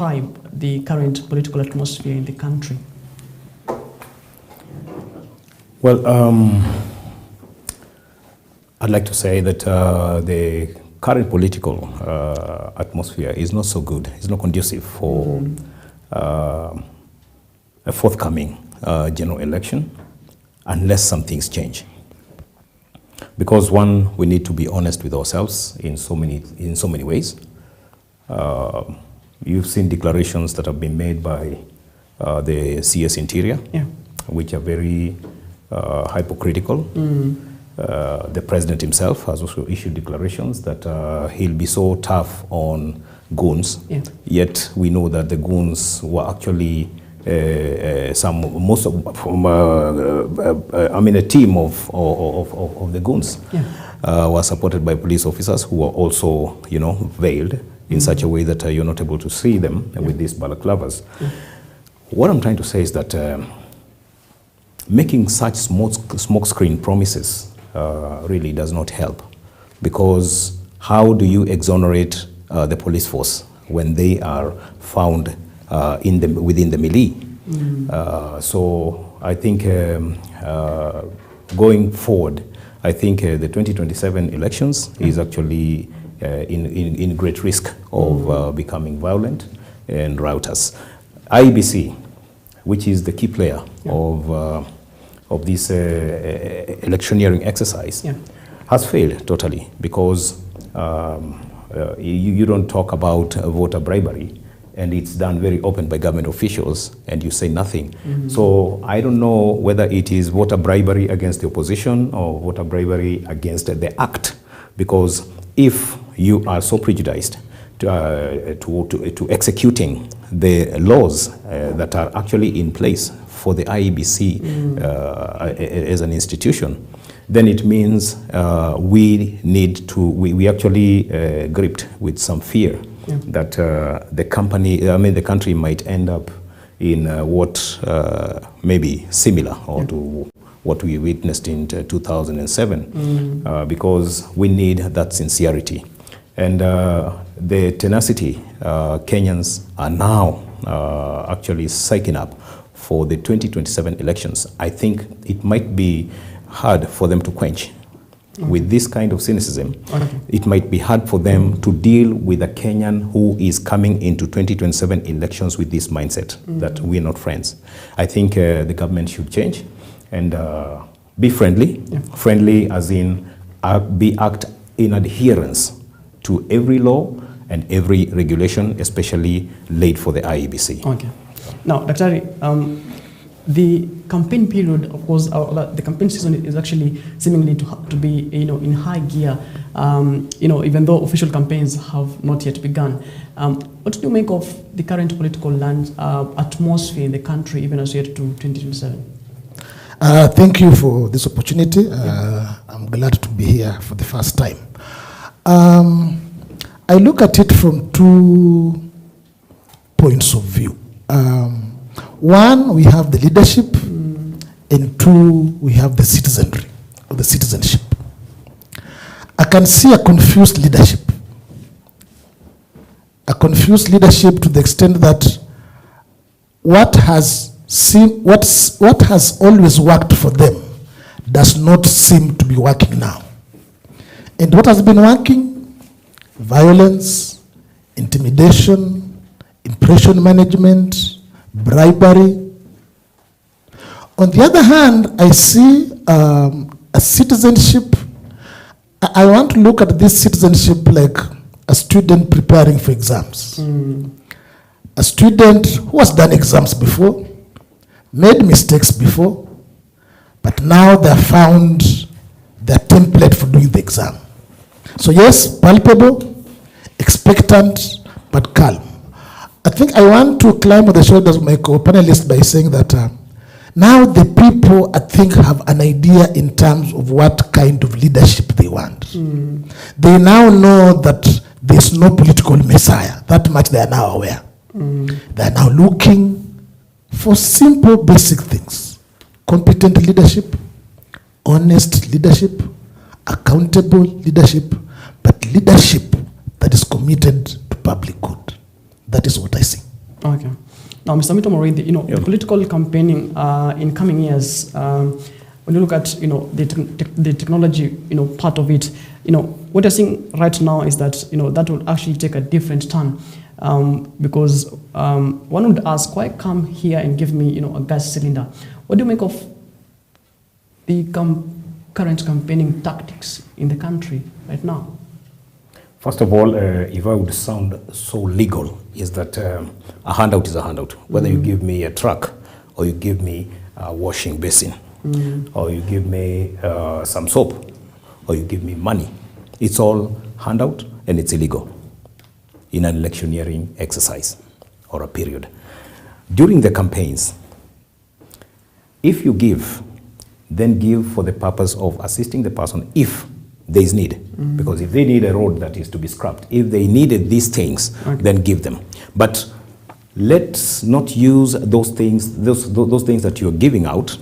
the current political atmosphere in the country? Well, I'd like to say that the current political atmosphere is not so good. It's not conducive for a forthcoming general election unless some things change. Because one, we need to be honest with ourselves in so many ways. You've seen declarations that have been made by the CS Interior, which are very hypocritical. The president himself has also issued declarations that he'll be so tough on goons. Yet we know that the goons were actually a team of the goons were supported by police officers who were also, veiled in such a way that you're not able to see them with these balaclavas. What I'm trying to say is that making such smokescreen promises really does not help, because how do you exonerate the police force when they are found within the melee? So I think going forward, I think the 2027 elections is actually in great risk of becoming violent and riotous. IEBC, which is the key player of this electioneering exercise, has failed totally, because you don't talk about voter bribery, and it's done very open by government officials, and you say nothing. So I don't know whether it is voter bribery against the opposition or voter bribery against the act, because if you are so prejudiced to executing the laws that are actually in place for the IEBC as an institution, then it means we actually gripped with some fear that the country might end up in what maybe similar to what we witnessed in 2007, because we need that sincerity. And the tenacity Kenyans are now actually psyching up for the 2027 elections. I think it might be hard for them to quench. With this kind of cynicism, it might be hard for them to deal with a Kenyan who is coming into 2027 elections with this mindset that we're not friends. I think the government should change and be friendly. Friendly as in act in adherence to every law and every regulation, especially laid for the IEBC. Okay. Now, Dr. The campaign period, of course, the campaign season is actually seemingly to be, in high gear, even though official campaigns have not yet begun. What do you make of the current political atmosphere in the country, even as we head to 2027? Thank you for this opportunity. I'm glad to be here for the first time. I look at it from 2 points of view. One, we have the leadership, and 2, we have the citizenry, or the citizenship. I can see a confused leadership. A confused leadership to the extent that what has always worked for them does not seem to be working now. And what has been working? Violence, intimidation, impression management, bribery. On the other hand, I see a citizenship. I want to look at this citizenship like a student preparing for exams. A student who has done exams before, made mistakes before, but now they have found their template for doing the exam. So yes, palpable, expectant, but calm. I think I want to climb on the shoulders of my co-panelists by saying that now the people, I think, have an idea in terms of what kind of leadership they want. They now know that there's no political messiah. That much they are now aware. They are now looking for simple, basic things. Competent leadership, honest leadership, accountable leadership, but leadership that is committed to public good. That is what I see. Okay. Now, Mr. Mito Moridi, the political campaigning in coming years, when you look at, the technology, part of it, what you're seeing right now is that, that will actually take a different turn. Because one would ask, why come here and give me, a gas cylinder? What do you make of the current campaigning tactics in the country right now? First of all, if I would sound so legal, is that a handout is a handout. Whether you give me a truck, or you give me a washing basin, or you give me some soap, or you give me money, it's all handout and it's illegal in an electioneering exercise or a period. During the campaigns, if you give, then give for the purpose of assisting the person if there is need. Because if they need a road that is to be scrapped, if they needed these things, then give them. But let's not use those things, those things that you're giving out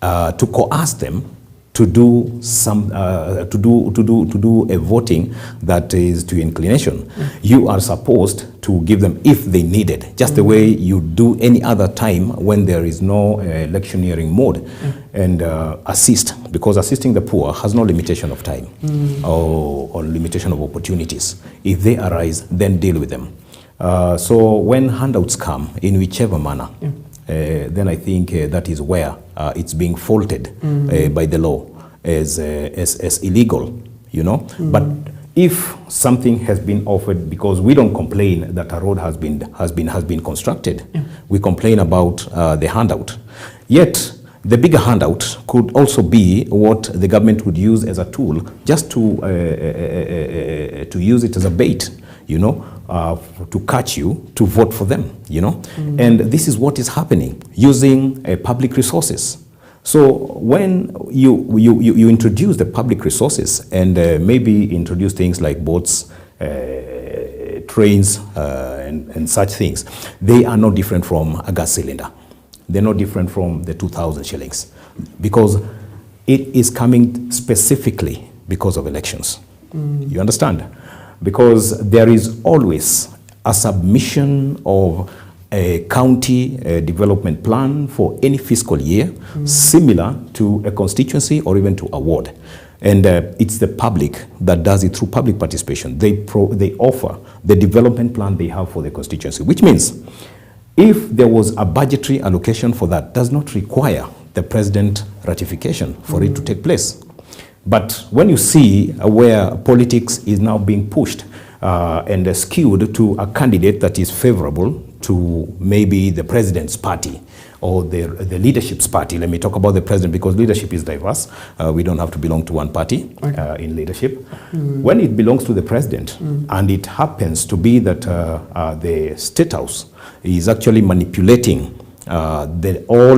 to coerce them to do some to do a voting that is to your inclination. You are supposed to give them if they need it, just the way you do any other time when there is no electioneering mode, and assist, because assisting the poor has no limitation of time or limitation of opportunities. If they arise, then deal with them. So when handouts come in whichever manner, then I think that is where it's being faulted by the law as illegal, But if something has been offered, because we don't complain that a road has been constructed, we complain about the handout. Yet the bigger handout could also be what the government would use as a tool, just to use it as a bait, to catch you to vote for them, And this is what is happening using public resources. So when you introduce the public resources and maybe introduce things like boats, trains, and such things, they are no different from a gas cylinder. They're no different from the 2,000 shillings, because it is coming specifically because of elections. You understand? Because there is always a submission of a county development plan for any fiscal year, similar to a constituency or even to a ward. And it's the public that does it through public participation. They offer the development plan they have for the constituency, which means if there was a budgetary allocation for that, does not require the president ratification for it to take place. But when you see where politics is now being pushed and skewed to a candidate that is favorable to maybe the president's party or the leadership's party. Let me talk about the president, because leadership is diverse. We don't have to belong to one party in leadership. When it belongs to the president, and it happens to be that the State House is actually manipulating all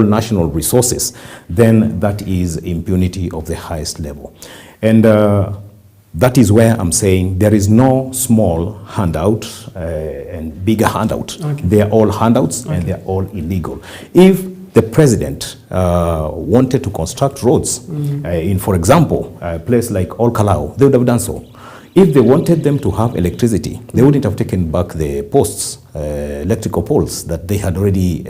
national resources, then that is impunity of the highest level. And that is where I'm saying there is no small handout and bigger handout. They are all handouts and they are all illegal. If the president wanted to construct roads in, for example, a place like Olkalau, they would have done so. If they wanted them to have electricity, they wouldn't have taken back the posts, electrical poles that they had already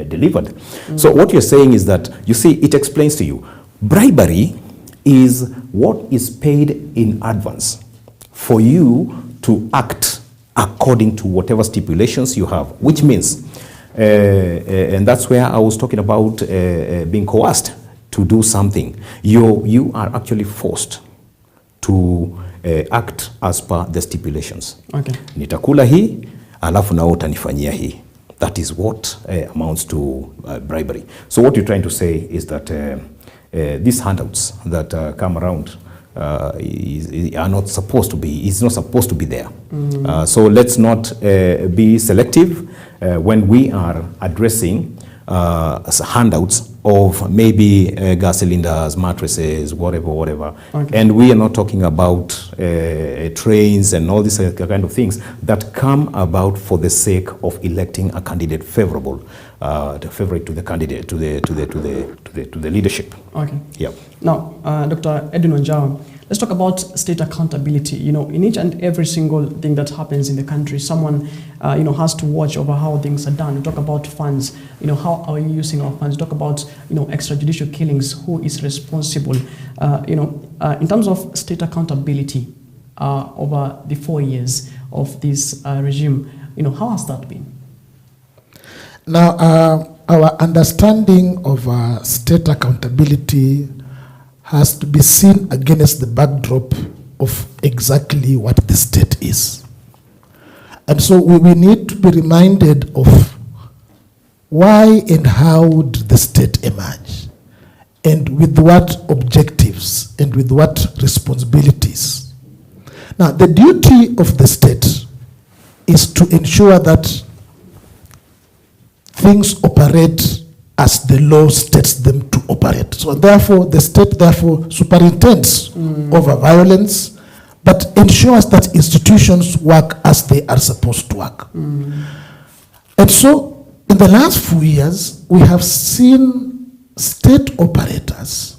delivered. So what you're saying is that, you see, it explains to you, bribery is what is paid in advance for you to act according to whatever stipulations you have, which means, and that's where I was talking about being coerced to do something. You are actually forced to act as per the stipulations. Nitakula hii, alafu nao utanifanyia hii. That is what amounts to bribery. So what you're trying to say is that these handouts that come around are not supposed to be, is not supposed to be there. So let's not be selective when we are addressing handouts of maybe gas cylinders, mattresses, whatever. And we are not talking about trains and all these kind of things that come about for the sake of electing a candidate favorable, favorite to the candidate, to the leadership. Now, Dr. Edwin Wanjau, let's talk about state accountability. You know, in each and every single thing that happens in the country, someone, you know, has to watch over how things are done. We talk about funds, you know, how are you using our funds? We talk about, you know, extrajudicial killings, who is responsible? You know, in terms of state accountability over the 4 years of this regime, you know, how has that been? Now, our understanding of state accountability has to be seen against the backdrop of exactly what the state is. And so we need to be reminded of why and how did the state emerge, and with what objectives and with what responsibilities. Now, the duty of the state is to ensure that things operate as the law states them to operate. So therefore, the state therefore superintends over violence, but ensures that institutions work as they are supposed to work. And so, in the last few years, we have seen state operators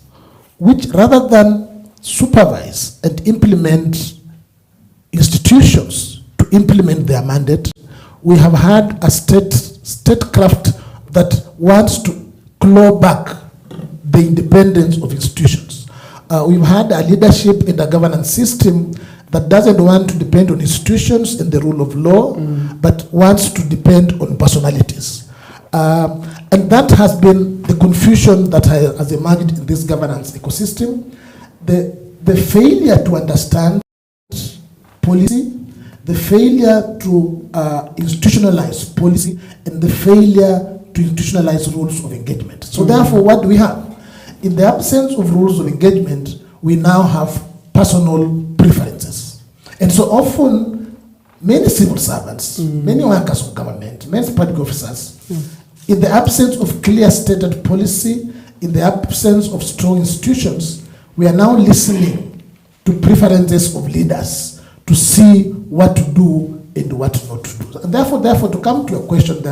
which, rather than supervise and implement institutions to implement their mandate, we have had a statecraft that wants to claw back the independence of institutions. We've had a leadership in the governance system that doesn't want to depend on institutions and the rule of law, but wants to depend on personalities. And that has been the confusion that has emerged in this governance ecosystem. The failure to understand policy, the failure to institutionalize policy, and the failure to institutionalize rules of engagement. So therefore, what do we have? In the absence of rules of engagement, we now have personal preferences. And so often, many civil servants, many workers of government, many public officers, in the absence of clear stated policy, in the absence of strong institutions, we are now listening to preferences of leaders to see what to do and what not to do. And therefore, to come to your question,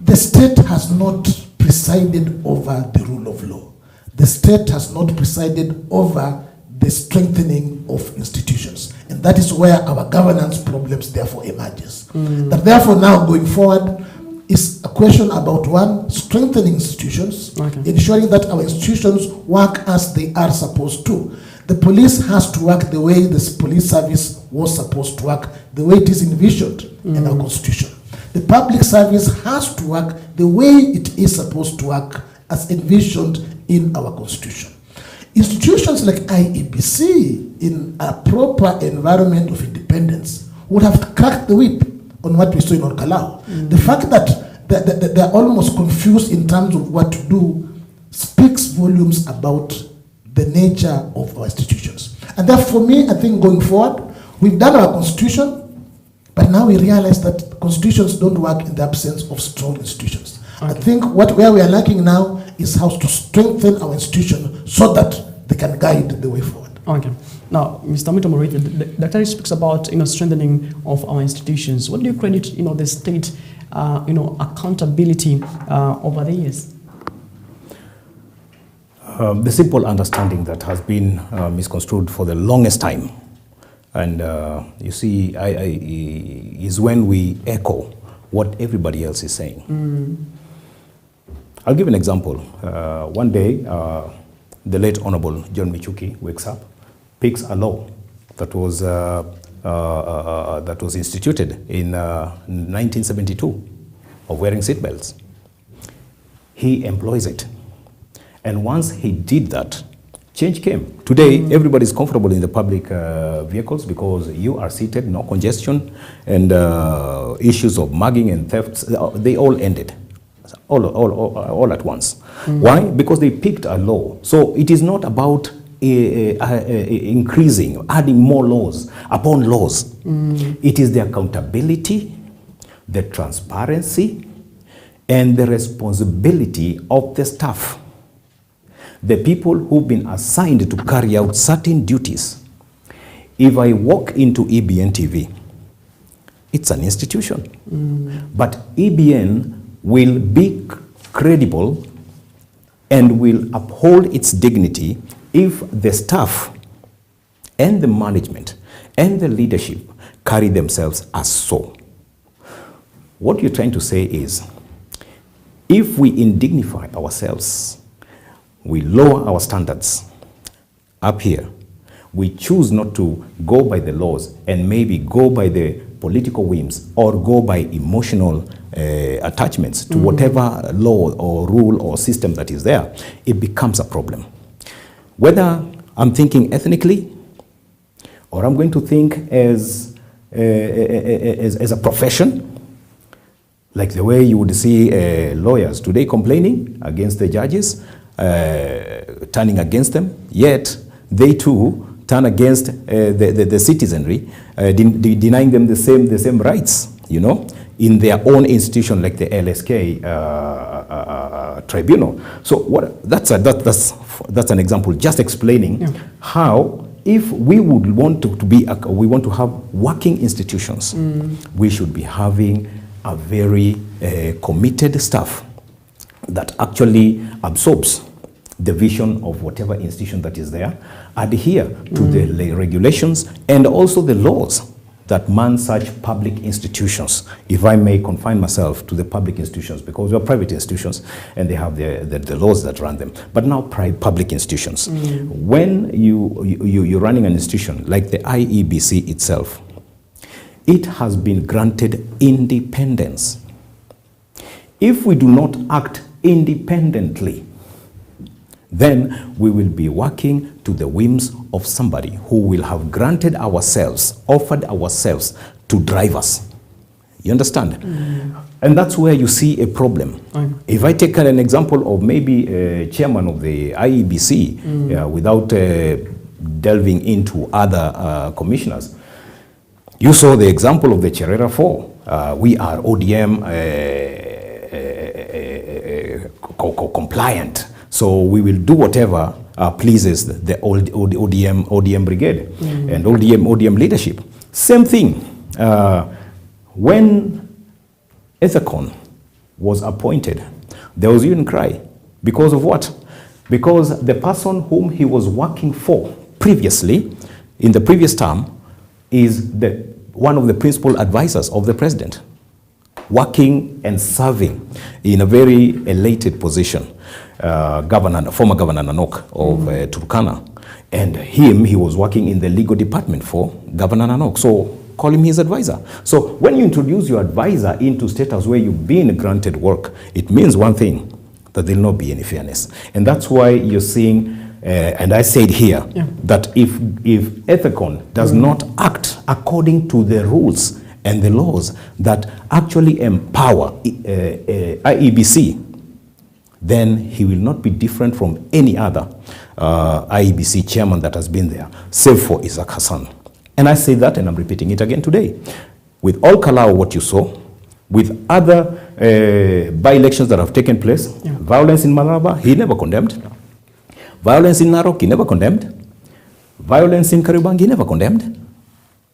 the state has not presided over the rule of law. The state has not presided over the strengthening of institutions. And that is where our governance problems therefore emerges. That therefore now going forward is a question about, one, strengthening institutions, ensuring that our institutions work as they are supposed to. The police has to work the way the police service was supposed to work, the way it is envisioned in our constitution. The public service has to work the way it is supposed to work as envisioned in our constitution. Institutions like IEBC, in a proper environment of independence, would have cracked the whip on what we saw in Orkalau. The fact that they're almost confused in terms of what to do speaks volumes about the nature of our institutions. And therefore, for me, I think going forward, we've done our constitution, but now we realize that constitutions don't work in the absence of strong institutions. I think where we are lacking now is how to strengthen our institution so that they can guide the way forward. Okay. Now, Mr. Mito Morita, the Dr. speaks about, you know, strengthening of our institutions. What do you credit, you know, the state, you know, accountability over the years? The simple understanding that has been misconstrued for the longest time, and you see, is when we echo what everybody else is saying. I'll give an example. One day, the late Honorable John Michuki wakes up, picks a law that was instituted in 1972 of wearing seatbelts. He employs it. And once he did that, change came. Today, everybody is comfortable in the public vehicles because you are seated, no congestion, and issues of mugging and thefts, they all ended, all at once. Why? Because they picked a law. So it is not about increasing, adding more laws upon laws. It is the accountability, the transparency, and the responsibility of the staff. The people who've been assigned to carry out certain duties. If I walk into EBN TV, it's an institution. But EBN will be credible and will uphold its dignity if the staff and the management and the leadership carry themselves as so. What you're trying to say is, if we indignify ourselves, we lower our standards up here, we choose not to go by the laws and maybe go by the political whims or go by emotional attachments to whatever law or rule or system that is there, it becomes a problem. Whether I'm thinking ethnically or I'm going to think as a profession, like the way you would see lawyers today complaining against the judges, turning against them, yet they too turn against the citizenry, denying them the same rights, you know, in their own institution, like the LSK tribunal. So that's an example, just explaining how, if we would want we want to have working institutions, we should be having a very committed staff that actually absorbs the vision of whatever institution that is there, adhere to the regulations and also the laws that man such public institutions, if I may confine myself to the public institutions, because we are private institutions and they have the laws that run them, but now public institutions. When you're running an institution like the IEBC itself, it has been granted independence. If we do not act independently, then we will be working to the whims of somebody who will have granted ourselves, offered ourselves to drive us. You understand? And that's where you see a problem. If I take an example of maybe a chairman of the IEBC, without delving into other commissioners, you saw the example of the Cherera 4. We are ODM compliant. So we will do whatever pleases the ODM brigade and ODM leadership. Same thing. When Ethicon was appointed, there was even cry. Because of what? Because the person whom he was working for previously, in the previous term, is one of the principal advisors of the president, working and serving in a very elated position. Former Governor Nanok of Turkana, and he was working in the legal department for Governor Nanok, so call him his advisor. So when you introduce your advisor into status where you've been granted work, it means one thing, that there will not be any fairness. And that's why you're seeing, and I said here, that if Ethicon does not act according to the rules and the laws that actually empower IEBC, then he will not be different from any other IEBC chairman that has been there, save for Isaac Hassan. And I say that, and I'm repeating it again today. With all Kalau, what you saw, with other by-elections that have taken place, violence in Malaba, he never condemned. Violence in Narok, he never condemned. Violence in Kariobangi, he never condemned.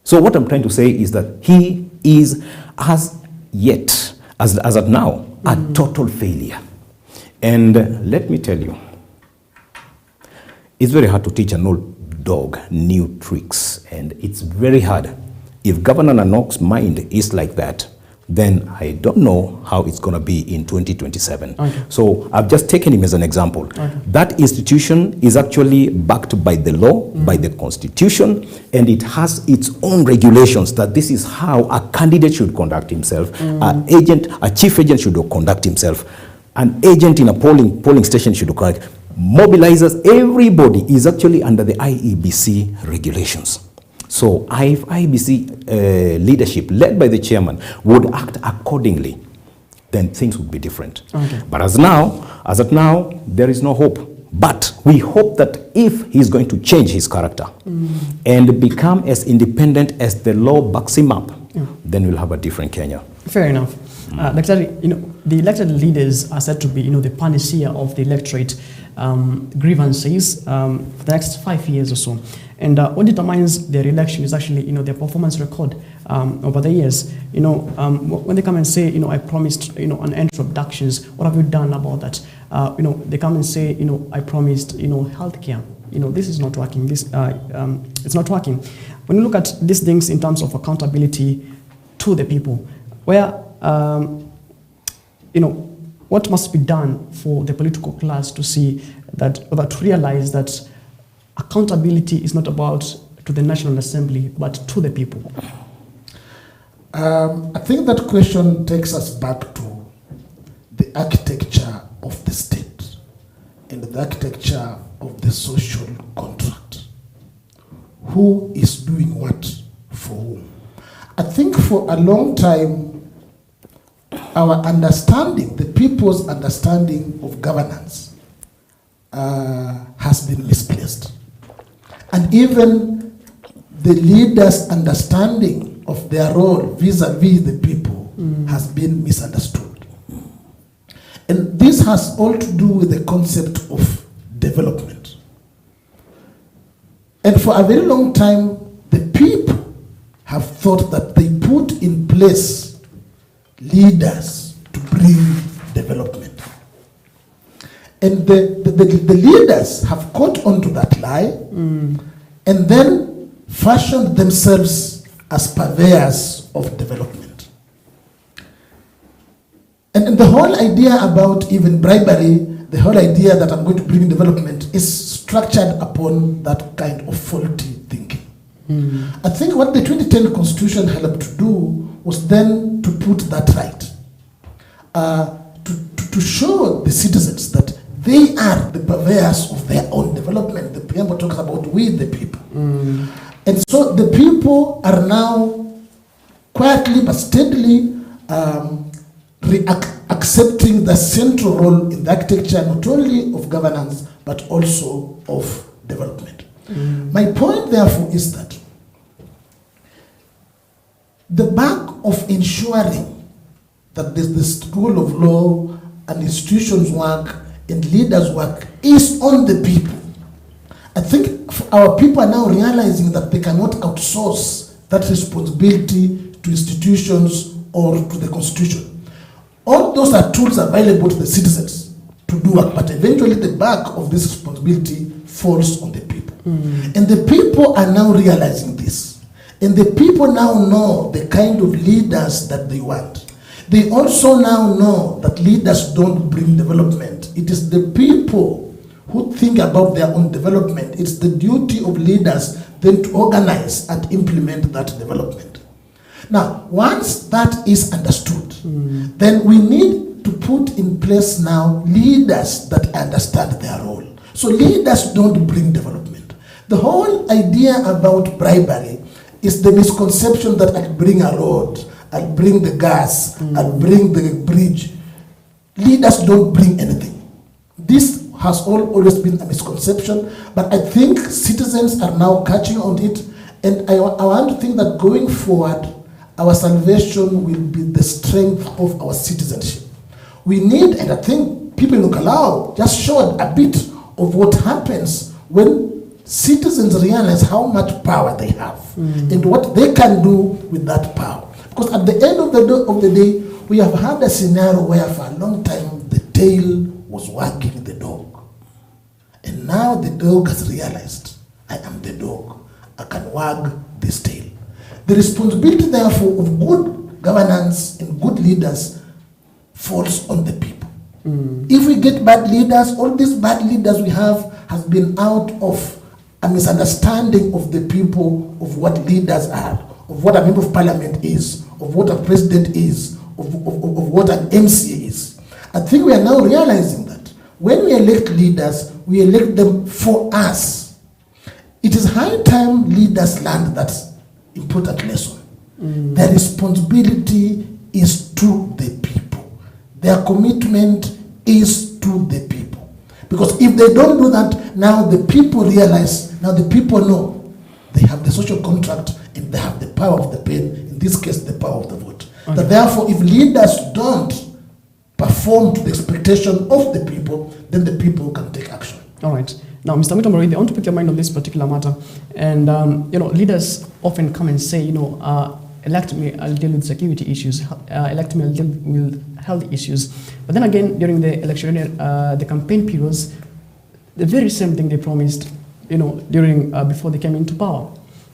So what I'm trying to say is that he is, as at now, a total failure. And let me tell you, it's very hard to teach an old dog new tricks, and it's very hard. If Governor Nanok's mind is like that, then I don't know how it's going to be in 2027. So I've just taken him as an example. That institution is actually backed by the law, by the constitution, and it has its own regulations that this is how a candidate should conduct himself, a chief agent should conduct himself. An agent in a polling station should correct. Mobilizers, everybody is actually under the IEBC regulations. So if IEBC leadership, led by the chairman, would act accordingly, then things would be different. But as at now, there is no hope. But we hope that if he's going to change his character and become as independent as the law backs him up, then we'll have a different Kenya. Fair enough. The elected leaders are said to be, the panacea of the electorate grievances for the next 5 years or so. And what determines their election is actually, their performance record over the years. When they come and say, I promised, an end to abductions, what have you done about that? They come and say, I promised, healthcare. this is not working. It's not working. When you look at these things in terms of accountability to the people, where what must be done for the political class to see that, or to realize that accountability is not about to the National Assembly, but to the people? I think that question takes us back to the architecture of the state and the architecture of the social contract. Who is doing what for whom? I think for a long time, our understanding, the people's understanding of governance has been misplaced. And even the leaders' understanding of their role vis-a-vis the people has been misunderstood. And this has all to do with the concept of development. And for a very long time, the people have thought that they put in place leaders to bring development. And the leaders have caught onto that lie and then fashioned themselves as purveyors of development. And the whole idea about even bribery, the whole idea that I'm going to bring development is structured upon that kind of faulty thinking. I think what the 2010 Constitution helped to do was then to put that right, to show the citizens that they are the purveyors of their own development. The preamble talks about we the people. And so the people are now quietly but steadily accepting the central role in the architecture not only of governance but also of development. My point therefore is that the back of ensuring that this rule of law and institutions work and leaders work is on the people. I think our people are now realizing that they cannot outsource that responsibility to institutions or to the Constitution. All those are tools available to the citizens to do work, but eventually the back of this responsibility falls on the people. And the people are now realizing this. And the people now know the kind of leaders that they want. They also now know that leaders don't bring development. It is the people who think about their own development. It's the duty of leaders then to organize and implement that development. Now, once that is understood, then we need to put in place now leaders that understand their role. So leaders don't bring development. The whole idea about bribery is the misconception that I'll bring a road, I'll bring the gas, I'll bring the bridge. Leaders don't bring anything. This has always been a misconception, but I think citizens are now catching on it, and I want to think that going forward, our salvation will be the strength of our citizenship. We need, and I think people in Ukalao just showed a bit of what happens when citizens realize how much power they have and what they can do with that power. Because at the end of the day, we have had a scenario where for a long time the tail was wagging the dog. And now the dog has realized, I am the dog. I can wag this tail. The responsibility, therefore, of good governance and good leaders falls on the people. If we get bad leaders, all these bad leaders we have has been out of a misunderstanding of the people of what leaders are, of what a member of parliament is, of what a president is, of what an MC is. I think we are now realizing that when we elect leaders, we elect them for us. It is high time leaders learn that important lesson. Their responsibility is to the people. Their commitment is to the people. Because if they don't do that, now the people realize, now the people know they have the social contract and they have the power of the pen, in this case the power of the vote. Okay. That therefore if leaders don't perform to the expectation of the people, then the people can take action. All right. Now, Mr. Mitomori, I want to pick your mind on this particular matter. And, leaders often come and say, elect me, I'll deal with security issues. Elect me, I'll deal with health issues. But then again, during the election, the campaign periods, the very same thing they promised during before they came into power.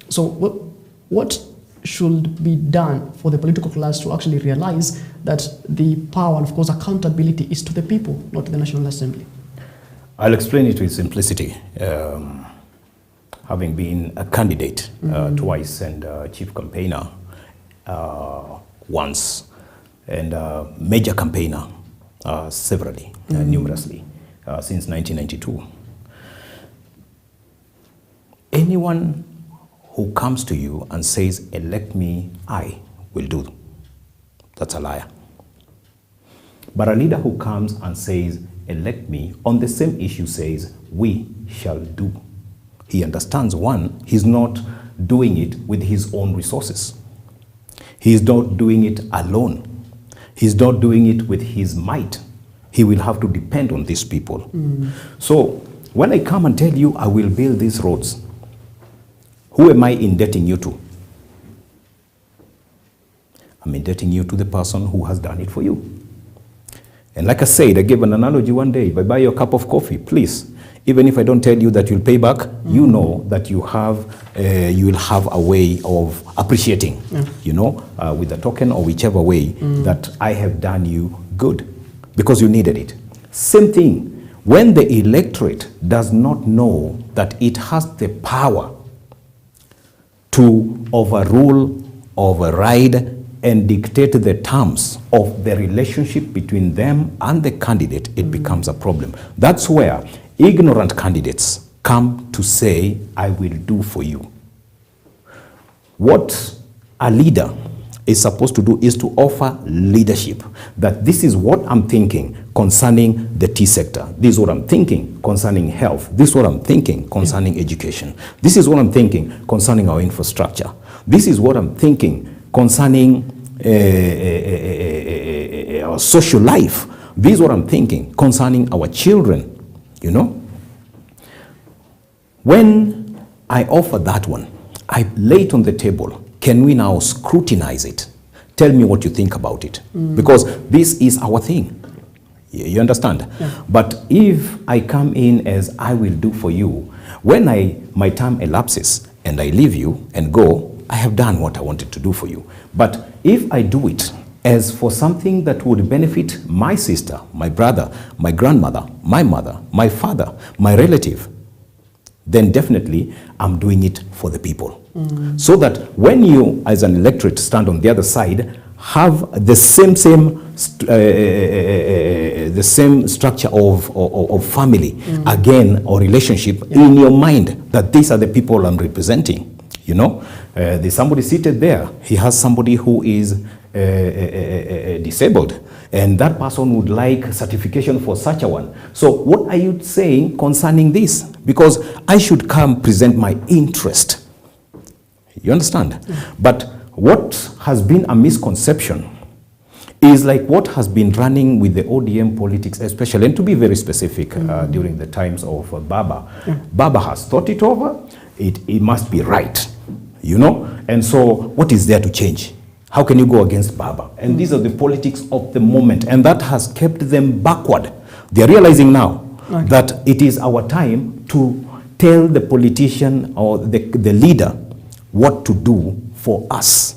So what should be done for the political class to actually realize that the power and of course accountability is to the people, not to the National Assembly? I'll explain it with simplicity. Having been a candidate twice and chief campaigner once, and major campaigner severally, numerously, since 1992. Anyone who comes to you and says, elect me, I will do, that's a liar. But a leader who comes and says, elect me, on the same issue says, we shall do. He understands, one, he's not doing it with his own resources. He's not doing it alone. He's not doing it with his might. He will have to depend on these people. So when I come and tell you I will build these roads, who am I indebting you to? I'm indebting you to the person who has done it for you. And like I said, I gave an analogy one day. If I buy you a cup of coffee, please, even if I don't tell you that you'll pay back, you know that you will have a way of appreciating, with a token or whichever way that I have done you good because you needed it. Same thing, when the electorate does not know that it has the power to overrule, override, and dictate the terms of the relationship between them and the candidate, it becomes a problem. That's where ignorant candidates come to say, I will do for you. What a leader is supposed to do is to offer leadership, that this is what I'm thinking concerning the tea sector. This is what I'm thinking concerning health. This is what I'm thinking concerning education. This is what I'm thinking concerning our infrastructure. This is what I'm thinking concerning our social life. This is what I'm thinking concerning our children, When I offer that one, I lay it on the table. Can we now scrutinize it? Tell me what you think about it. Because this is our thing. You understand? Yeah. But if I come in as I will do for you, when my time elapses and I leave you and go, I have done what I wanted to do for you. But if I do it as for something that would benefit my sister, my brother, my grandmother, my mother, my father, my relative, then definitely I'm doing it for the people. So that when you, as an electorate, stand on the other side, have the same structure of family, again, or relationship in your mind, that these are the people I'm representing. There's somebody seated there. He has somebody who is disabled, and that person would like certification for such a one. So what are you saying concerning this? Because I should come present my interest. You understand? But what has been a misconception is like what has been running with the ODM politics, especially, and to be very specific, during the times of Baba. Baba has thought it over. It must be right, And so what is there to change? How can you go against Baba? And these are the politics of the moment, and that has kept them backward. They are realizing now that it is our time to tell the politician or the leader what to do for us.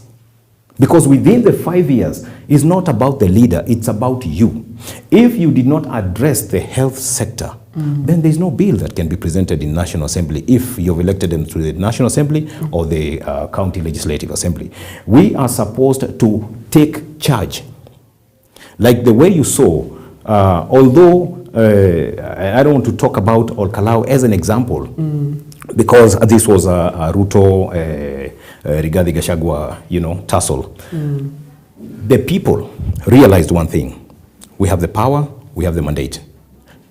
Because within the 5 years, it's not about the leader, it's about you. If you did not address the health sector, then there's no bill that can be presented in National Assembly if you've elected them to the National Assembly or the County Legislative Assembly. We are supposed to take charge. Like the way you saw, although I don't want to talk about Olkalau as an example, because this was a Ruto, Rigathi Gachagua, tussle. The people realized one thing. We have the power, we have the mandate.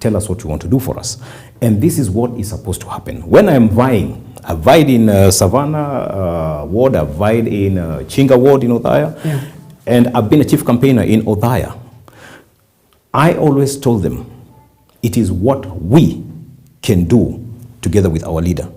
Tell us what you want to do for us. And this is what is supposed to happen. When I'm vying, I vied in Savannah ward, I vied in Chinga ward in Othaya, and I've been a chief campaigner in Othaya. I always told them, it is what we can do together with our leader.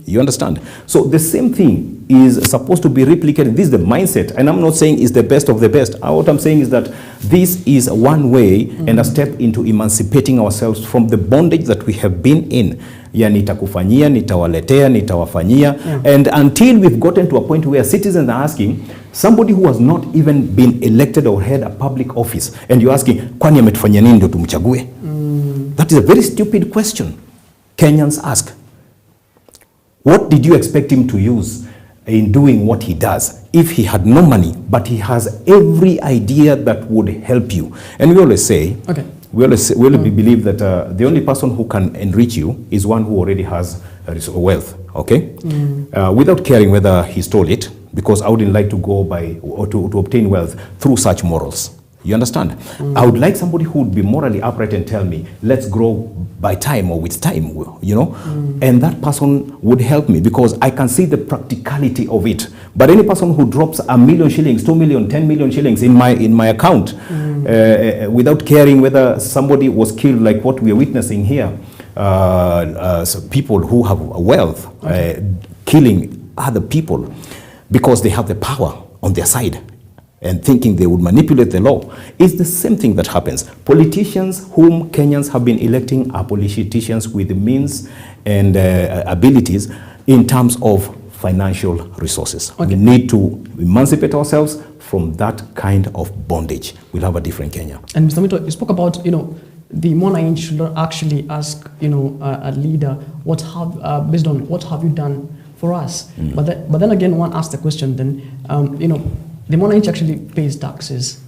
You understand? So the same thing is supposed to be replicated. This is the mindset, and I'm not saying it's the best of the best. What I'm saying is that this is one way and a step into emancipating ourselves from the bondage that we have been in. ya nitakufanyia, nitawaletea, nitawafanyia. And until we've gotten to a point where citizens are asking, somebody who has not even been elected or had a public office, and you're asking, kwani ametufanyia nini ndio tumchague? That is a very stupid question Kenyans ask. What did you expect him to use in doing what he does if he had no money, but he has every idea that would help you? And we always say, we believe that the only person who can enrich you is one who already has wealth, okay? Without caring whether he stole it, because I wouldn't like to go by or to obtain wealth through such morals. You understand? I would like somebody who would be morally upright and tell me, let's grow by time or with time, you know? And that person would help me because I can see the practicality of it. But any person who drops 1 million shillings, 2 million, 10 million shillings in my account, without caring whether somebody was killed like what we are witnessing here, so people who have wealth, killing other people because they have the power on their side and thinking they would manipulate the law, is the same thing that happens. Politicians whom Kenyans have been electing are politicians with the means and abilities in terms of financial resources. We need to emancipate ourselves from that kind of bondage. We'll have a different Kenya. And Mr. Mito, you spoke about, the Mwananchi should actually ask, a leader, based on what have you done for us? But then again, one asks the question then, the Mwananchi actually pays taxes.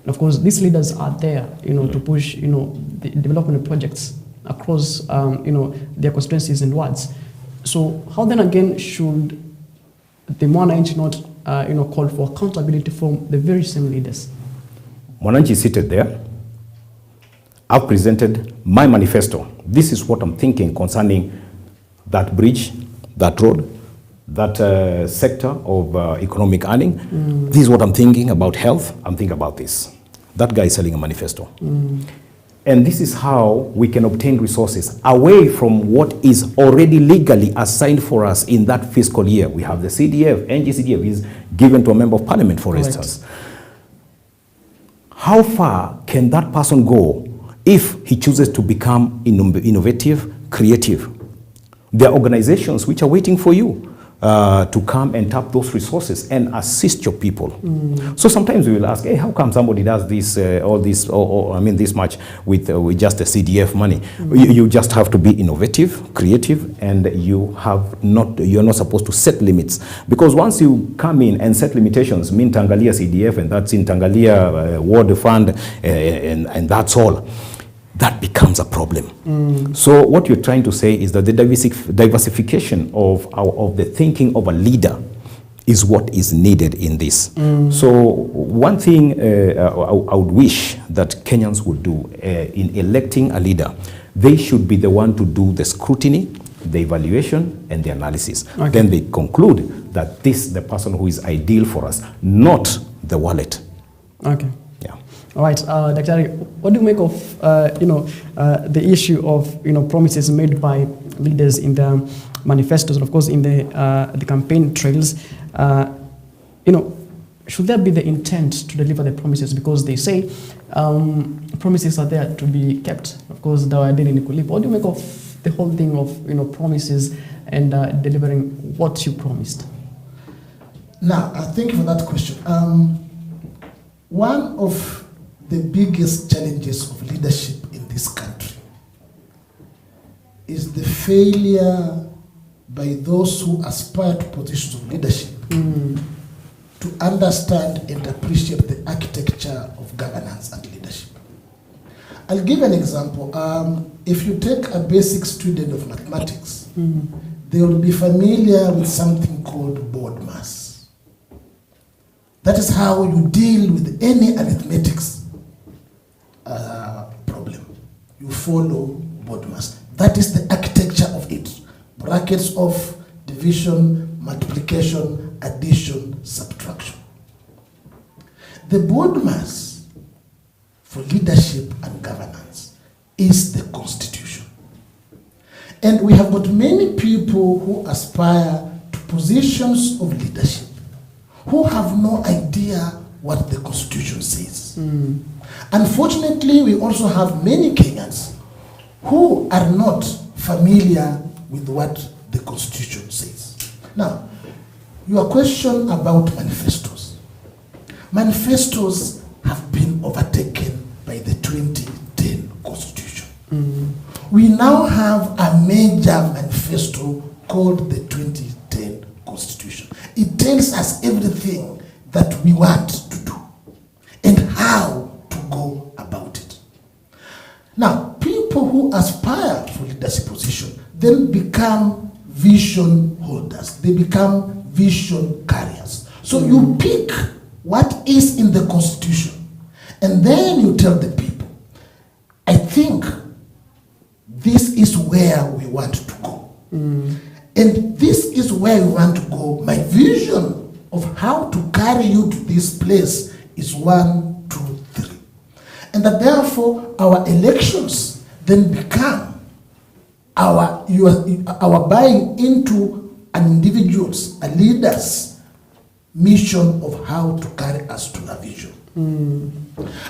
And of course, these leaders are there, to push, the development projects across, their constituencies and wards. So how then again should the Mwananchi not, call for accountability from the very same leaders? Mwananchi is seated there. I've presented my manifesto. This is what I'm thinking concerning that bridge, that road, that sector of economic earning. This is what I'm thinking about health. I'm thinking about this. That guy is selling a manifesto. And this is how we can obtain resources away from what is already legally assigned for us in that fiscal year. We have the CDF, NGCDF is given to a member of parliament, for instance. How far can that person go if he chooses to become innovative, creative? There are organizations which are waiting for you to come and tap those resources and assist your people. So sometimes we will ask, hey, how come somebody does this, this much with just the CDF money? You just have to be innovative, creative, and you're not supposed to set limits. Because once you come in and set limitations, mean Tangalia CDF, and that's in Tangalia World Fund, and that's all, that becomes a problem. So what you're trying to say is that the diversification of the thinking of a leader is what is needed in this. So one thing I would wish that Kenyans would do in electing a leader, they should be the one to do the scrutiny, the evaluation, and the analysis. Then they conclude that this is the person who is ideal for us, not the wallet. All right, Dr. what do you make of the issue of promises made by leaders in the manifestos and of course in the campaign trails? Should there be the intent to deliver the promises, because they say promises are there to be kept? Of course, the idea in Kulipa. What do you make of the whole thing of promises and delivering what you promised? Now, thank you for that question. One of the biggest challenges of leadership in this country is the failure by those who aspire to positions of leadership to understand and appreciate the architecture of governance and leadership. I'll give an example. If you take a basic student of mathematics, they will be familiar with something called board mass. That is how you deal with any arithmetics problem. You follow board mass. That is the architecture of it. Brackets of division, multiplication, addition, subtraction. The board mass for leadership and governance is the Constitution. And we have got many people who aspire to positions of leadership who have no idea what the Constitution says. Unfortunately, we also have many Kenyans who are not familiar with what the Constitution says. Now, your question about manifestos. Manifestos have been overtaken by the 2010 Constitution. We now have a major manifesto called the 2010 Constitution. It tells us everything that we want to do and how to go about it. Now, people who aspire for leadership position then become vision holders. They become vision carriers. So you pick what is in the Constitution, and then you tell the people, I think this is where we want to go. And this is where we want to go. My vision of how to carry you to this place is 1, 2, 3. And that therefore our elections then become our buying into an individual's, a leader's mission of how to carry us to a vision.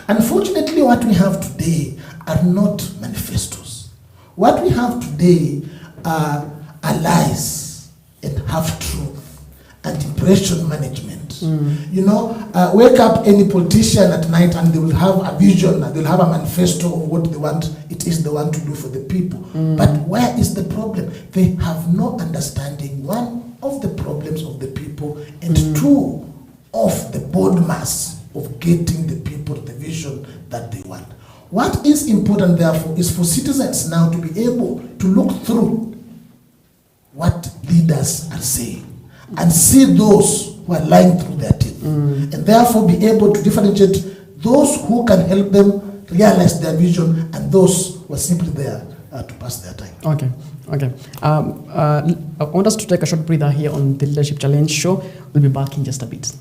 Unfortunately, what we have today are not manifestos. What we have today are lies and half-truth and impression management. You know, wake up any politician at night and they will have a vision, and they'll have a manifesto of what they want, it is they want to do for the people. But where is the problem? They have no understanding, one, of the problems of the people, and two, of the broad mass of getting the people the vision that they want. What is important, therefore, is for citizens now to be able to look through what leaders are saying and see those who are lying through their teeth, and therefore be able to differentiate those who can help them realize their vision and those who are simply there to pass their time. Okay. I want us to take a short breather here on the Leadership Challenge show. We'll be back in just a bit.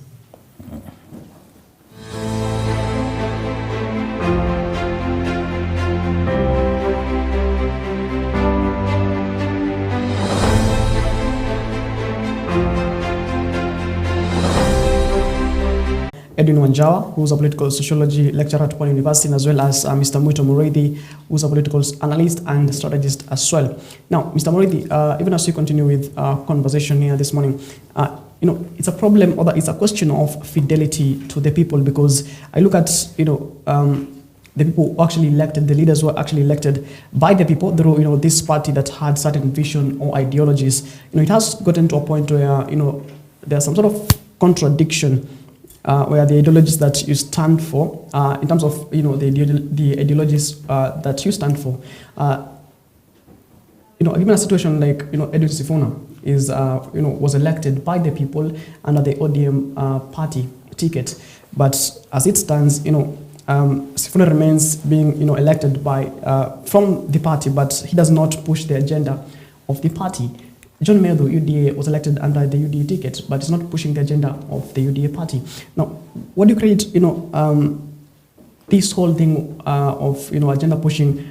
Edwin Wanjawa, who's a political sociology lecturer at Paul University, as well as Mr. Muito Mureithi, who's a political analyst and strategist as well. Now, Mr. Mureithi, even as we continue with our conversation here this morning, you know, it's a problem, or it's a question of fidelity to the people, because I look at, you know, the people who actually elected, the leaders who were actually elected by the people through, you know, this party that had certain vision or ideologies. You know, it has gotten to a point where, you know, there's some sort of contradiction where the ideologies that you stand for, in terms of, you know, the ideologies that you stand for, you know, given a situation like, you know, Edwin Sifuna is, you know, was elected by the people under the ODM party ticket, but as it stands, you know, Sifuna remains being, you know, elected by from the party, but he does not push the agenda of the party. John Medo, UDA, was elected under the UDA ticket, but is not pushing the agenda of the UDA party. Now, what do you create, you know, this whole thing of, you know, agenda pushing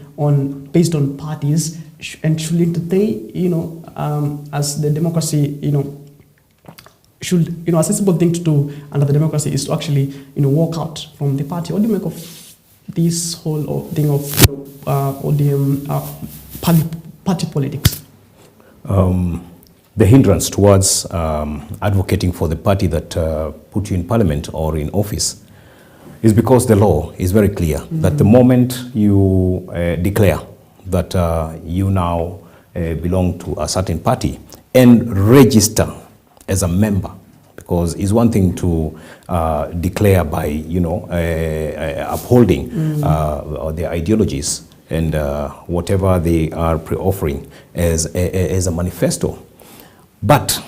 based on parties, and shouldn't they, you know, as the democracy, you know, should, you know, a sensible thing to do under the democracy is to actually, you know, walk out from the party. What do you make of this whole thing of ODM party politics? The hindrance towards advocating for the party that put you in parliament or in office is because the law is very clear that the moment you declare that you now belong to a certain party and register as a member, because it's one thing to declare by, you know, upholding their ideologies and whatever they are offering as a manifesto. But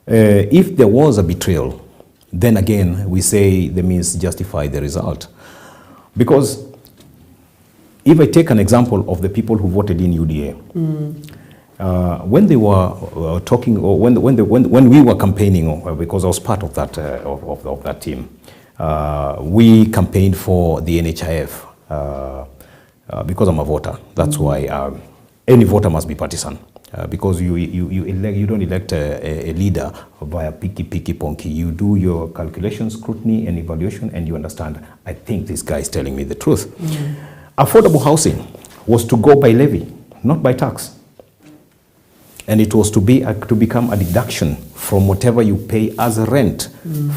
if there was a betrayal, then again we say the means justify the result. Because if I take an example of the people who voted in UDA, when they were talking, or when we were campaigning, because I was part of that of that team, we campaigned for the NHIF. Because I'm a voter, that's why any voter must be partisan. Because you don't elect a leader via picky ponky. You do your calculation, scrutiny, and evaluation, and you understand, I think this guy is telling me the truth. Affordable housing was to go by levy, not by tax. And it was to become a deduction from whatever you pay as a rent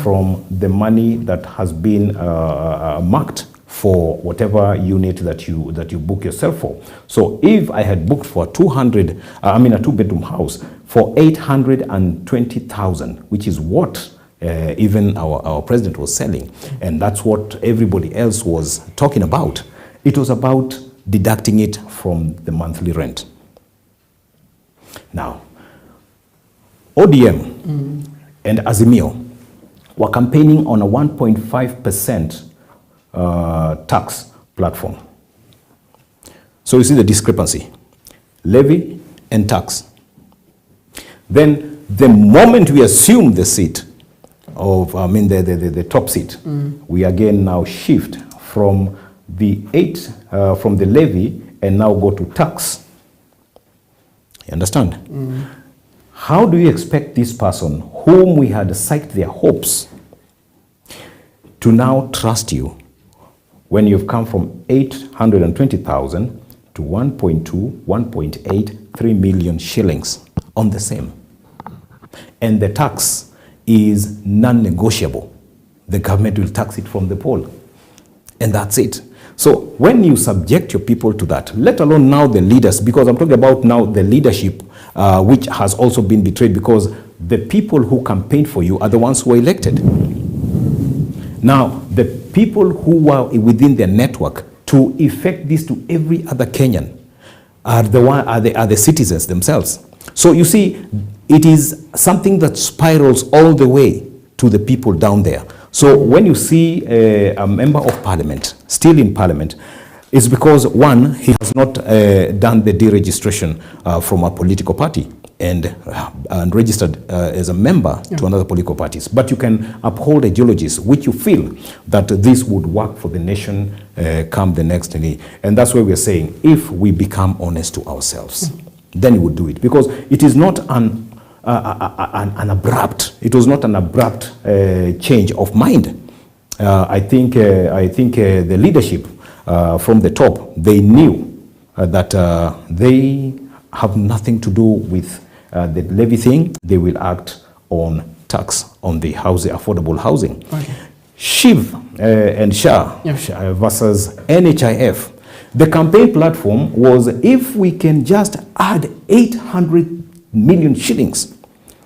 from the money that has been marked for whatever unit that you book yourself for. So if I had booked for a 2-bedroom house for 820,000, which is what even our president was selling, and that's what everybody else was talking about. It was about deducting it from the monthly rent. Now, ODM and Azimio were campaigning on a 1.5% tax platform. So you see the discrepancy, levy and tax. Then the moment we assume the seat of, the top seat, we again now shift from the levy and now go to tax. You understand? How do you expect this person whom we had psyched their hopes to now trust you when you've come from 820,000 to 1.8, 3 million shillings on the same? And the tax is non-negotiable. The government will tax it from the poll. And that's it. So when you subject your people to that, let alone now the leaders, because I'm talking about now the leadership, which has also been betrayed, because the people who campaigned for you are the ones who were elected. Now, the people who were within their network to effect this to every other Kenyan are the citizens themselves. So you see, it is something that spirals all the way to the people down there. So when you see a member of parliament still in parliament, it's because, one, he has not done the deregistration from a political party and registered as a member to another political parties. But you can uphold ideologies which you feel that this would work for the nation come the next day. And that's why we're saying, if we become honest to ourselves, then we would do it. Because it is not an abrupt, it was not an abrupt change of mind. I think the leadership from the top, they knew that they have nothing to do with the levy thing. They will act on tax on the affordable housing. Okay. Shiv and Shah versus NHIF. The campaign platform was, if we can just add 800 million shillings,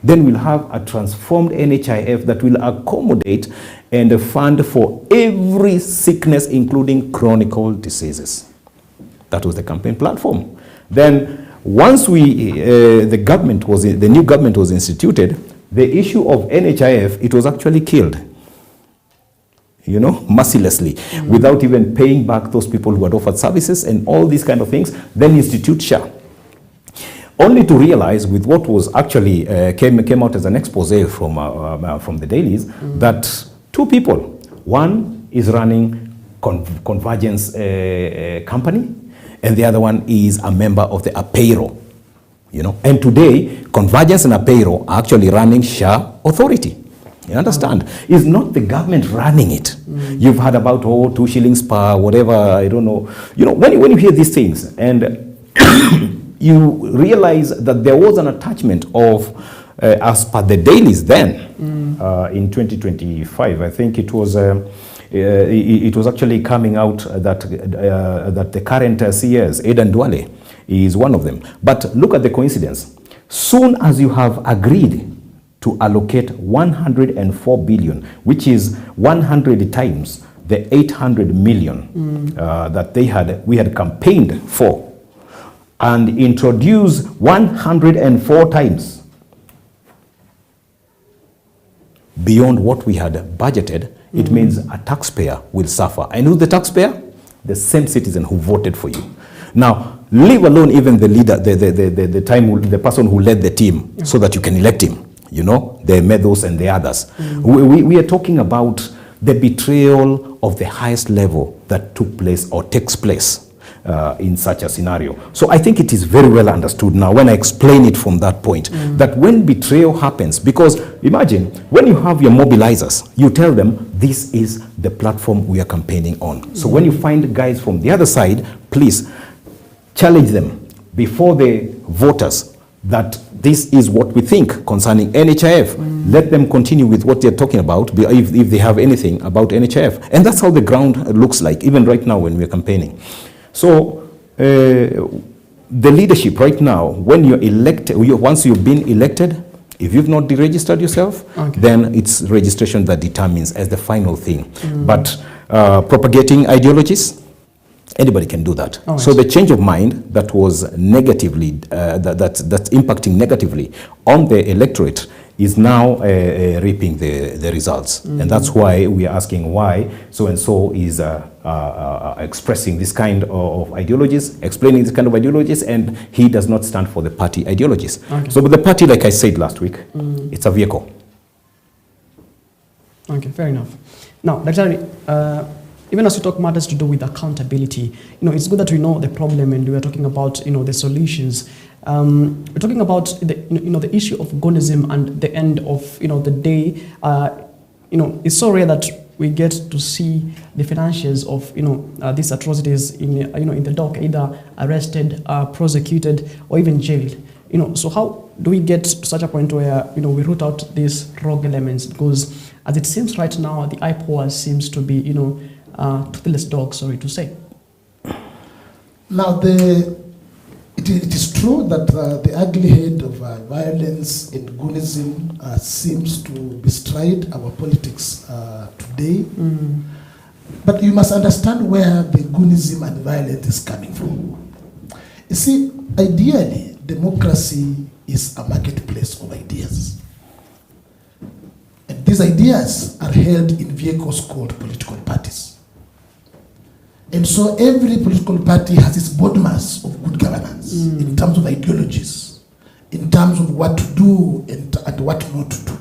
then we'll have a transformed NHIF that will accommodate and fund for every sickness, including chronic diseases. That was the campaign platform. Then once the new government was instituted, the issue of NHIF, it was actually killed, mercilessly, without even paying back those people who had offered services and all these kind of things. Then institute Shah. Only to realize, with what was actually came out as an expose from the dailies, that two people, one is running Convergence company, and the other one is a member of the APEIRO. And today, Convergence and APEIRO are actually running Shah Authority. You understand? It's not the government running it. You've heard about 2 shillings per whatever, I don't know. When you hear these things and you realize that there was an attachment of, as per the dailies then, in 2025, I think it was actually coming out that the current CS, Aidan Duale, is one of them. But look at the coincidence. Soon as you have agreed to allocate 104 billion, which is 100 times the 800 million that we had campaigned for, and introduce 104 times beyond what we had budgeted, it means a taxpayer will suffer. And who's the taxpayer? The same citizen who voted for you. Now, leave alone even the leader, the person who led the team, so that you can elect him, the Meadows and the others. We are talking about the betrayal of the highest level that took place or takes place in such a scenario. So I think it is very well understood now when I explain it from that point, that when betrayal happens, because imagine when you have your mobilizers, you tell them this is the platform we are campaigning on. So when you find guys from the other side, please challenge them before the voters, that this is what we think concerning NHIF. Let them continue with what they're talking about, if they have anything about NHIF. And that's how the ground looks like, even right now when we're campaigning. So the leadership right now, when you're elected, once you've been elected, if you've not deregistered yourself, then it's registration that determines as the final thing. But propagating ideologies, anybody can do that. So the change of mind that was negatively, that's impacting negatively on the electorate is now reaping the results. And that's why we are asking why so-and-so is expressing this kind of ideologies, explaining this kind of ideologies, and he does not stand for the party ideologies. So with the party, like I said last week, it's a vehicle. Okay, fair enough. Now, Dr. Even as we talk matters to do with accountability, it's good that we know the problem and we are talking about, the solutions. We're talking about the issue of gonism and the end of, the day. It's so rare that we get to see the financials of, these atrocities in the dock, either arrested, prosecuted, or even jailed. So how do we get to such a point where, we root out these rogue elements? Because as it seems right now, the IPOA seems to be, toothless dog, sorry to say. Now, it is true that the ugly head of violence and goonism seems to bestride our politics today. But you must understand where the goonism and violence is coming from. You see, ideally, democracy is a marketplace of ideas. And these ideas are held in vehicles called political parties. And so every political party has its board mass of good governance in terms of ideologies, in terms of what to do and what not to do.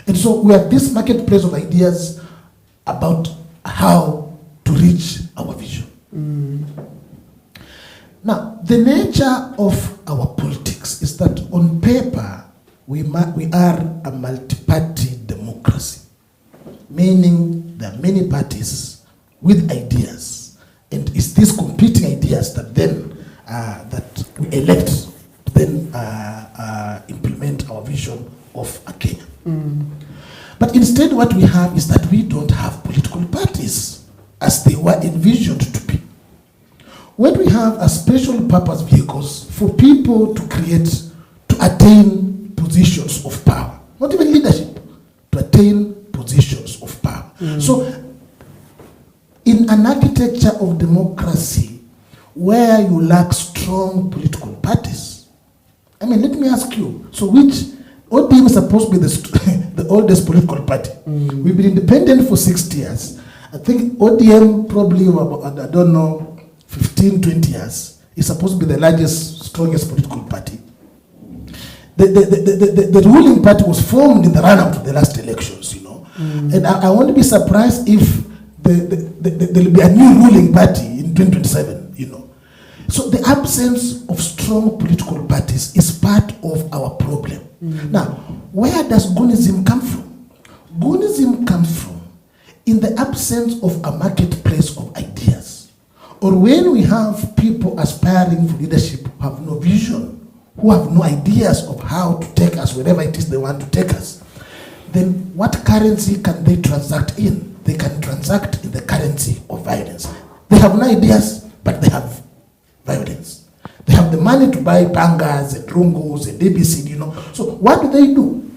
And so we have this marketplace of ideas about how to reach our vision. Now, the nature of our politics is that on paper, we are a multi-party democracy, meaning there are many parties with ideas. And it's these competing ideas that then that we elect to then implement our vision of a Kenya. But instead what we have is that we don't have political parties as they were envisioned to be. What we have are special purpose vehicles for people to attain positions of power. Not even leadership, to attain positions of power. So in an architecture of democracy where you lack strong political parties, let me ask you, so ODM is supposed to be the oldest political party. We've been independent for 60 years. I think ODM probably, I don't know, 15, 20 years, is supposed to be the largest, strongest political party. The ruling party was formed in the run-up to the last elections, And I won't be surprised if there will be a new ruling party in 2027, So the absence of strong political parties is part of our problem. Now, where does goonism come from? Goonism comes from in the absence of a marketplace of ideas, or when we have people aspiring for leadership who have no vision, who have no ideas of how to take us wherever it is they want to take us, then what currency can they transact in? They can transact in the currency of violence. They have no ideas, but they have violence. They have the money to buy pangas and rungos and ABC, So what do?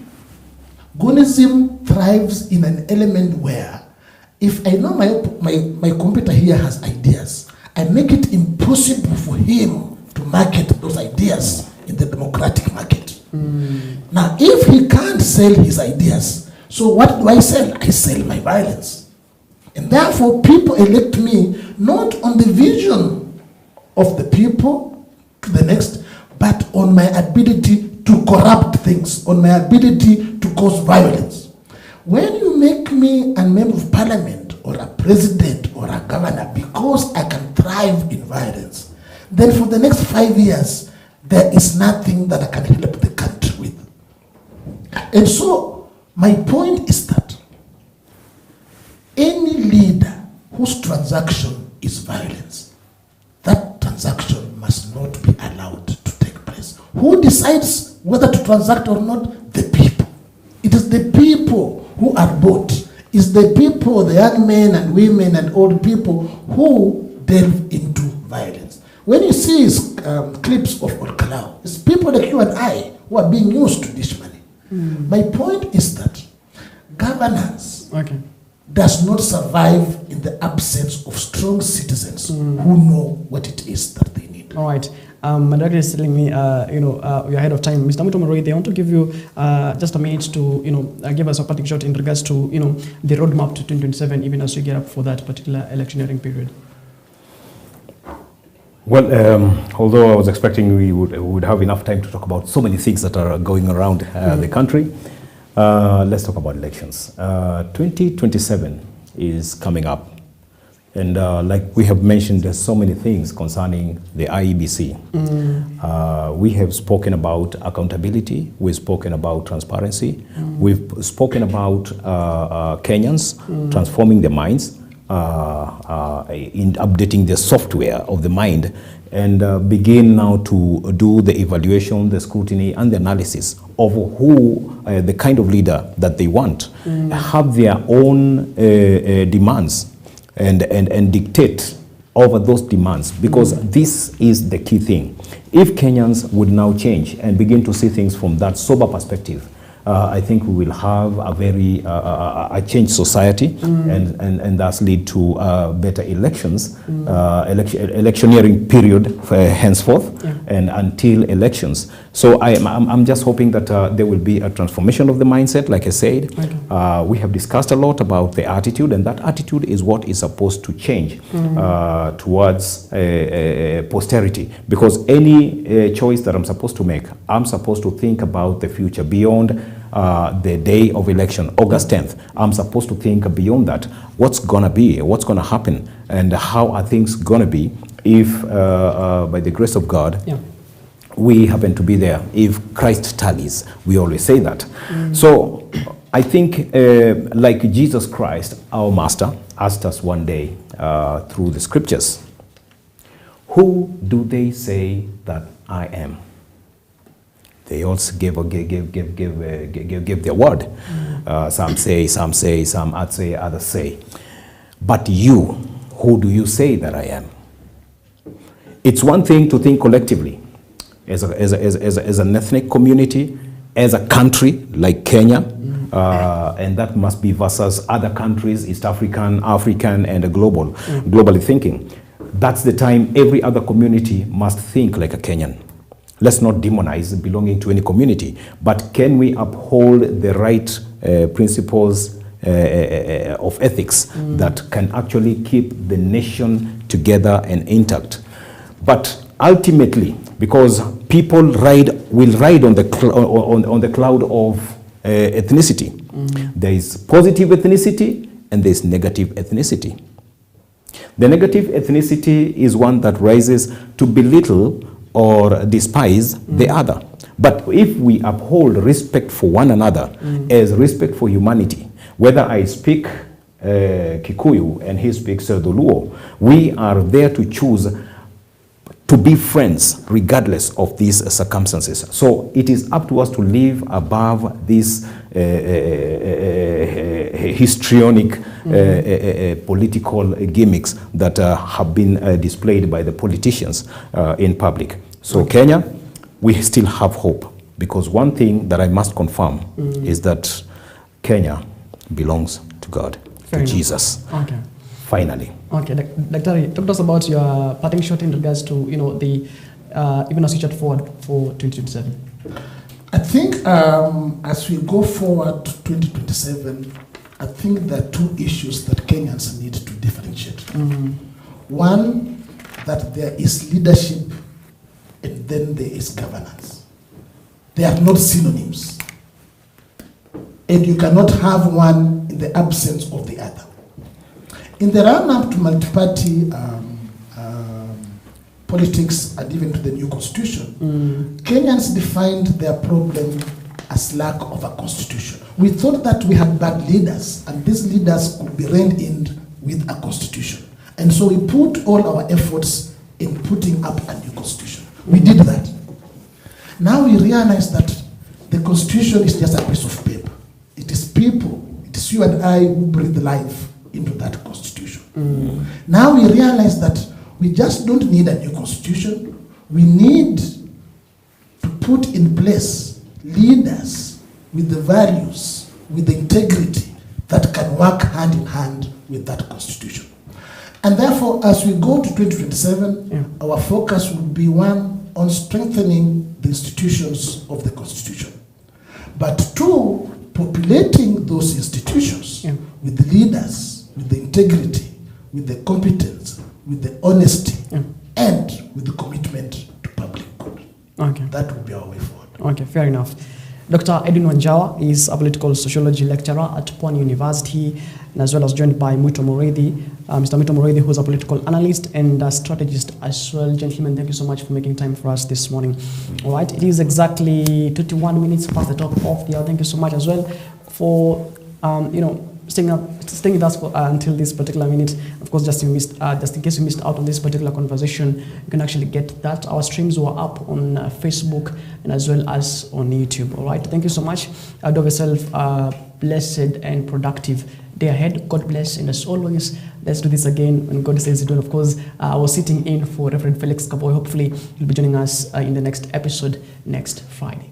Goonism thrives in an element where if I know my competitor here has ideas, I make it impossible for him to market those ideas in the democratic market. Now, if he can't sell his ideas, so what do I sell? I sell my violence. And therefore, people elect me not on the vision of the people to the next, but on my ability to corrupt things, on my ability to cause violence. When you make me a member of parliament or a president or a governor because I can thrive in violence, then for the next 5 years, there is nothing that I can help the country with. And so, my point is that any leader whose transaction is violence, that transaction must not be allowed to take place. Who Who decides whether to transact or not? The people. It is the people who are bought. It's the people, the young men and women and old people who delve into violence. When you see clips of Olkalau, it's people like you and I who are being used to this money. My point is that governance does not survive in the absence of strong citizens who know what it is that they need. All right. My director is telling me, we're ahead of time. Mr. Mutomoroi, they want to give you just a minute to, give us a parting shot in regards to, the roadmap to 2027, even as you get up for that particular electioneering period. Well, although I was expecting we would have enough time to talk about so many things that are going around the country, let's talk about elections. 2027 is coming up. And like we have mentioned, there's so many things concerning the IEBC. We have spoken about accountability. We've spoken about transparency. We've spoken about Kenyans transforming their minds, in updating the software of the mind, and begin now to do the evaluation, the scrutiny, and the analysis of who the kind of leader that they want, have their own demands, and dictate over those demands, because this is the key thing. If Kenyans would now change and begin to see things from that sober perspective, I think we will have a very changed society, and thus lead to better elections, electioneering period henceforth, and until elections. So I'm just hoping that there will be a transformation of the mindset, like I said. We have discussed a lot about the attitude, and that attitude is what is supposed to change towards posterity. Because any choice that I'm supposed to make, I'm supposed to think about the future beyond the day of election, August 10th. I'm supposed to think beyond that. What's gonna be, what's gonna happen, and how are things gonna be if, by the grace of God, we happen to be there. If Christ tallies, we always say that. So I think like Jesus Christ, our master, asked us one day through the scriptures, who do they say that I am? They also give their word. Some say, some say, others say. But you, who do you say that I am? It's one thing to think collectively, as an ethnic community, as a country like Kenya, and that must be versus other countries, East African, and globally thinking. That's the time every other community must think like a Kenyan. Let's not demonize belonging to any community, but can we uphold the right principles of ethics that can actually keep the nation together and intact? But ultimately, because people will ride on the cloud of ethnicity. There is positive ethnicity and there is negative ethnicity. The negative ethnicity is one that rises to belittle or despise the other. But if we uphold respect for one another as respect for humanity, whether I speak Kikuyu and he speaks Luo, we are there to choose to be friends regardless of these circumstances. So it is up to us to live above these histrionic political gimmicks that have been displayed by the politicians in public. So Kenya, we still have hope, because one thing that I must confirm is that Kenya belongs to God, to Jesus. Okay. Finally. Okay, Dr. talk to us about your parting shot in regards to the even as you chat forward for 2027. I think as we go forward to 2027, I think there are two issues that Kenyans need to differentiate. One, that there is leadership and then there is governance. They are not synonyms. And you cannot have one in the absence of the other. In the run-up to multi-party politics and even to the new constitution, Kenyans defined their problem as lack of a constitution. We thought that we had bad leaders, and these leaders could be reined in with a constitution. And so we put all our efforts in putting up a new constitution. We did that. Now we realize that the Constitution is just a piece of paper. It is people, it is you and I who breathe life into that Constitution. Now we realize that we just don't need a new Constitution. We need to put in place leaders with the values, with the integrity that can work hand in hand with that Constitution. And therefore, as we go to 2027, our focus will be one on strengthening the institutions of the Constitution, but two, populating those institutions with the leaders, with the integrity, with the competence, with the honesty, and with the commitment to public good. Okay. That will be our way forward. Okay, fair enough. Dr. Edwin Wanjawa is a political sociology lecturer at Pwani University, and as well as joined by Mwito Mureithi. Mr. Mwito Mureithi, who is a political analyst and a strategist as well. Gentlemen, thank you so much for making time for us this morning. All right, it is exactly 21 minutes past the top of the hour. Thank you so much as well for staying with us for, until this particular minute. Of course, just in case you missed out on this particular conversation, you can actually get that. Our streams were up on Facebook and as well as on YouTube. All right, thank you so much. Do have yourself a blessed and productive day ahead. God bless, and as always, let's do this again when God says it will. Of course, I was sitting in for Reverend Felix Kaboy. Hopefully, you'll be joining us in the next episode next Friday.